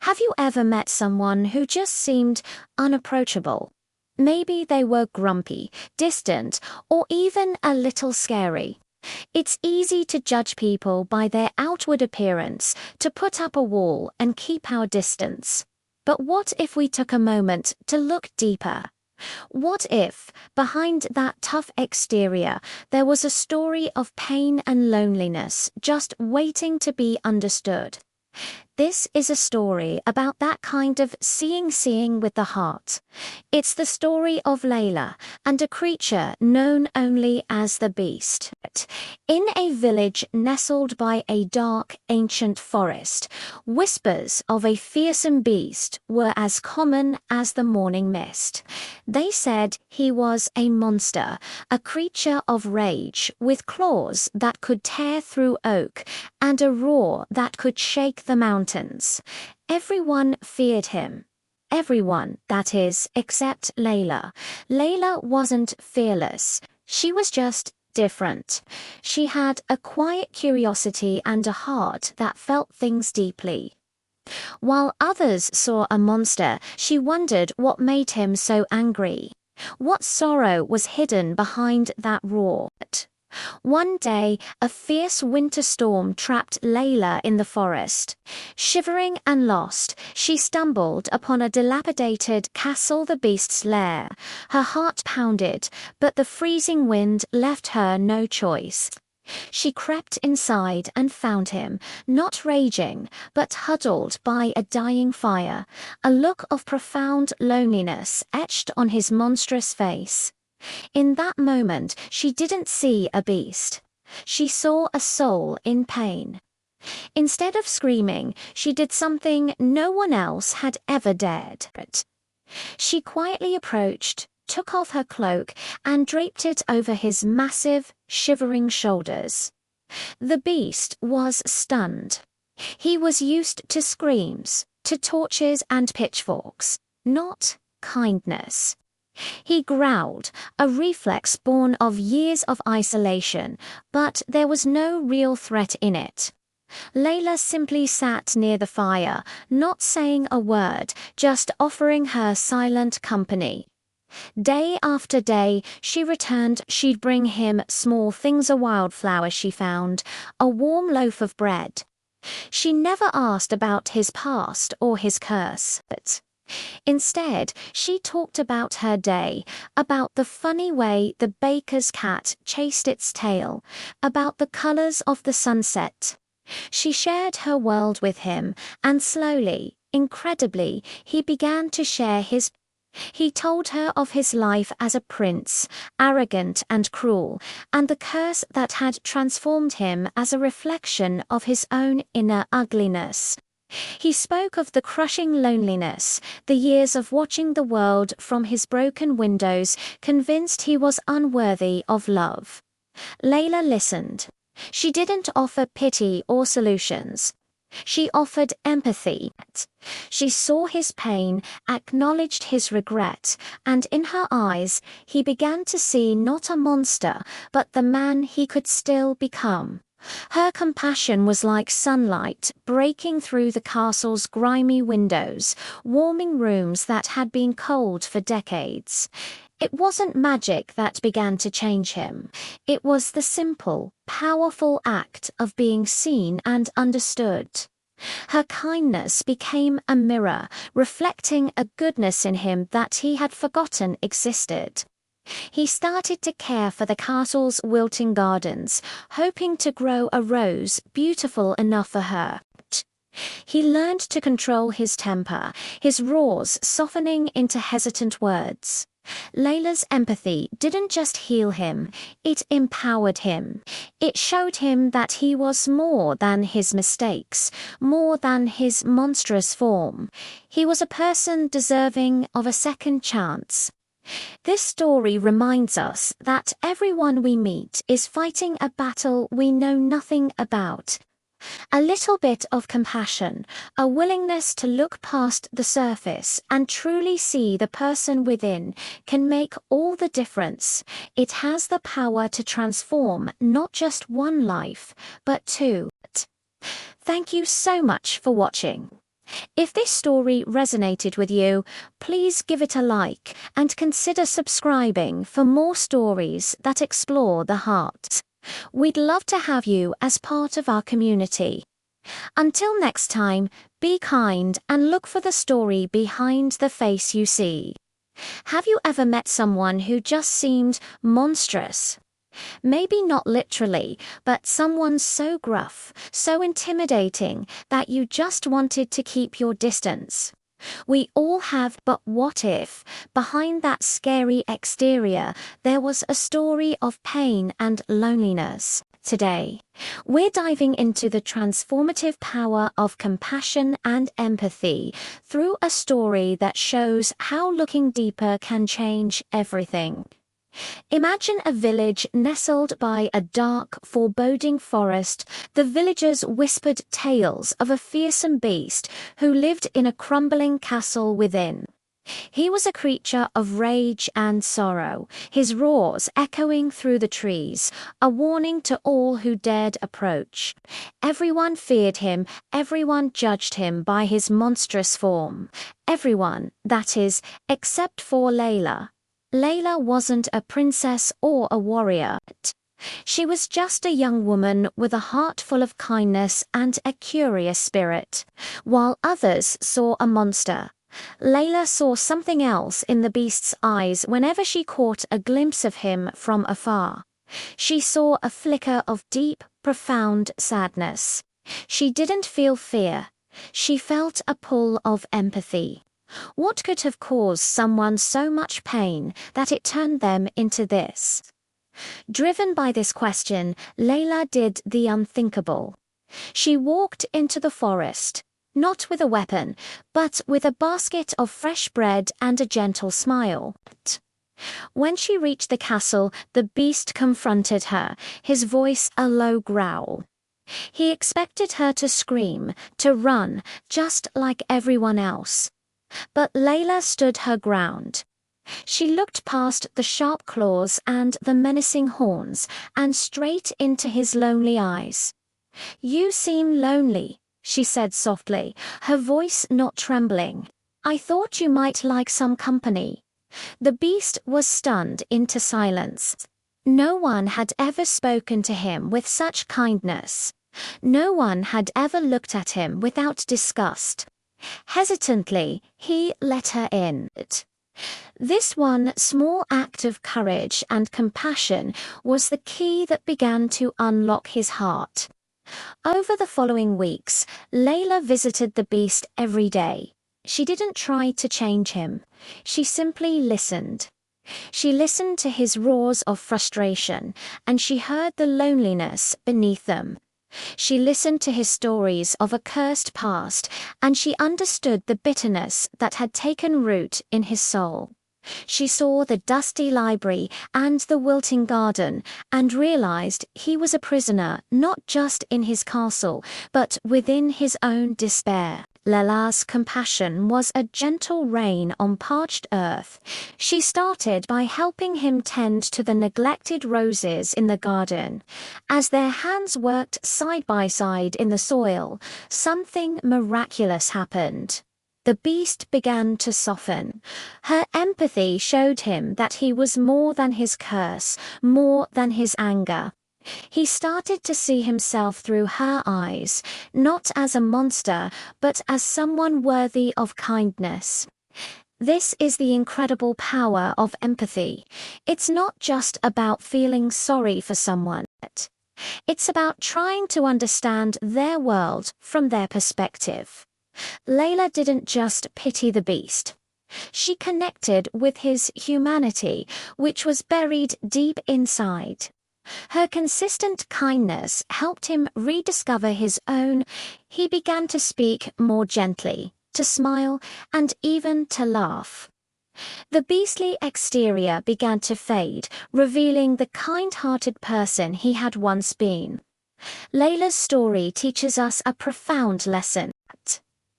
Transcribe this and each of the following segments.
Have you ever met someone who just seemed unapproachable? Maybe they were grumpy, distant, or even a little scary. It's easy to judge people by their outward appearance, to put up a wall and keep our distance. But what if we took a moment to look deeper? What if, behind that tough exterior, there was a story of pain and loneliness just waiting to be understood? This is a story about that kind of seeing with the heart. It's the story of Layla and a creature known only as the Beast. In a village nestled by a dark, ancient forest, whispers of a fearsome beast were as common as the morning mist. They said he was a monster, a creature of rage, with claws that could tear through oak and a roar that could shake the mountains. Everyone feared him. Everyone, that is, except Layla. Layla wasn't fearless. She was just different. She had a quiet curiosity and a heart that felt things deeply. While others saw a monster, she wondered what made him so angry. What sorrow was hidden behind that roar? One day, a fierce winter storm trapped Layla in the forest. Shivering and lost, she stumbled upon a dilapidated castle, the beast's lair. Her heart pounded, but the freezing wind left her no choice. She crept inside and found him, not raging, but huddled by a dying fire, a look of profound loneliness etched on his monstrous face. In that moment, she didn't see a beast. She saw a soul in pain. Instead of screaming, she did something no one else had ever dared. She quietly approached, took off her cloak, and draped it over his massive, shivering shoulders. The beast was stunned. He was used to screams, to torches and pitchforks, not kindness. He growled, a reflex born of years of isolation, but there was no real threat in it. Layla simply sat near the fire, not saying a word, just offering her silent company. Day after day, she returned. She'd bring him small things, a wildflower she found, a warm loaf of bread. She never asked about his past or his curse, but instead, she talked about her day, about the funny way the baker's cat chased its tail, about the colors of the sunset. She shared her world with him, and slowly, incredibly, he began to share his. He told her of his life as a prince, arrogant and cruel, and the curse that had transformed him as a reflection of his own inner ugliness. He spoke of the crushing loneliness, the years of watching the world from his broken windows, convinced he was unworthy of love. Layla listened. She didn't offer pity or solutions. She offered empathy. She saw his pain, acknowledged his regret, and in her eyes, he began to see not a monster, but the man he could still become. Her compassion was like sunlight breaking through the castle's grimy windows, warming rooms that had been cold for decades. It wasn't magic that began to change him. It was the simple, powerful act of being seen and understood. Her kindness became a mirror, reflecting a goodness in him that he had forgotten existed. He started to care for the castle's wilting gardens, hoping to grow a rose beautiful enough for her. He learned to control his temper, his roars softening into hesitant words. Layla's empathy didn't just heal him, it empowered him. It showed him that he was more than his mistakes, more than his monstrous form. He was a person deserving of a second chance. This story reminds us that everyone we meet is fighting a battle we know nothing about. A little bit of compassion, a willingness to look past the surface and truly see the person within can make all the difference. It has the power to transform not just one life, but two. Thank you so much for watching. If this story resonated with you, please give it a like and consider subscribing for more stories that explore the heart. We'd love to have you as part of our community. Until next time, be kind and look for the story behind the face you see. Have you ever met someone who just seemed monstrous? Maybe not literally, but someone so gruff, so intimidating, that you just wanted to keep your distance. We all have, but what if, behind that scary exterior, there was a story of pain and loneliness? Today, we're diving into the transformative power of compassion and empathy through a story that shows how looking deeper can change everything. Imagine a village nestled by a dark, foreboding forest. The villagers whispered tales of a fearsome beast who lived in a crumbling castle within. He was a creature of rage and sorrow, his roars echoing through the trees, a warning to all who dared approach. Everyone feared him, everyone judged him by his monstrous form. Everyone, that is, except for Layla. Layla wasn't a princess or a warrior. She was just a young woman with a heart full of kindness and a curious spirit. While others saw a monster, Layla saw something else in the beast's eyes whenever she caught a glimpse of him from afar. She saw a flicker of deep, profound sadness. She didn't feel fear. She felt a pull of empathy. What could have caused someone so much pain that it turned them into this? Driven by this question, Layla did the unthinkable. She walked into the forest, not with a weapon, but with a basket of fresh bread and a gentle smile. When she reached the castle, the beast confronted her, his voice a low growl. He expected her to scream, to run, just like everyone else. But Layla stood her ground. She looked past the sharp claws and the menacing horns, and straight into his lonely eyes. "You seem lonely," she said softly, her voice not trembling. "I thought you might like some company." The beast was stunned into silence. No one had ever spoken to him with such kindness. No one had ever looked at him without disgust. Hesitantly, he let her in. This one small act of courage and compassion was the key that began to unlock his heart. Over the following weeks, Layla visited the beast every day. She didn't try to change him. She simply listened. She listened to his roars of frustration, and she heard the loneliness beneath them. She listened to his stories of a cursed past, and she understood the bitterness that had taken root in his soul. She saw the dusty library and the wilting garden, and realized he was a prisoner not just in his castle, but within his own despair. Layla's compassion was a gentle rain on parched earth. She started by helping him tend to the neglected roses in the garden. As their hands worked side by side in the soil, something miraculous happened. The beast began to soften. Her empathy showed him that he was more than his curse, more than his anger. He started to see himself through her eyes, not as a monster, but as someone worthy of kindness. This is the incredible power of empathy. It's not just about feeling sorry for someone. It's about trying to understand their world from their perspective. Layla didn't just pity the beast. She connected with his humanity, which was buried deep inside. Her consistent kindness helped him rediscover his own. He began to speak more gently, to smile, and even to laugh. The beastly exterior began to fade, revealing the kind-hearted person he had once been. Layla's story teaches us a profound lesson.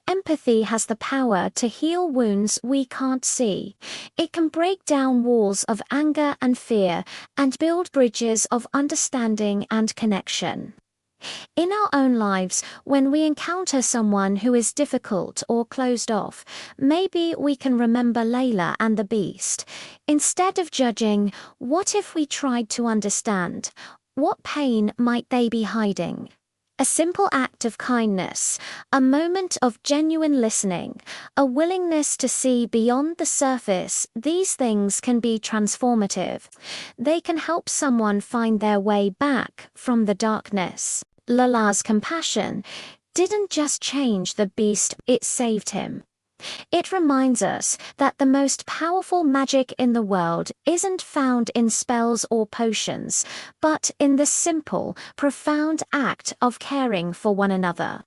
Empathy has the power to heal wounds we can't see. It can break down walls of anger and fear and build bridges of understanding and connection. In our own lives, when we encounter someone who is difficult or closed off, maybe we can remember Layla and the beast. Instead of judging, what if we tried to understand? What pain might they be hiding? A simple act of kindness, a moment of genuine listening, a willingness to see beyond the surface, these things can be transformative. They can help someone find their way back from the darkness. Lala's compassion didn't just change the beast, it saved him. It reminds us that the most powerful magic in the world isn't found in spells or potions, but in the simple, profound act of caring for one another.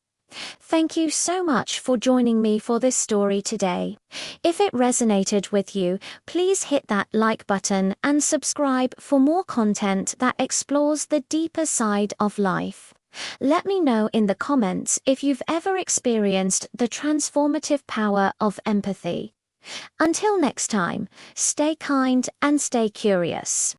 Thank you so much for joining me for this story today. If it resonated with you, please hit that like button and subscribe for more content that explores the deeper side of life. Let me know in the comments if you've ever experienced the transformative power of empathy. Until next time, stay kind and stay curious.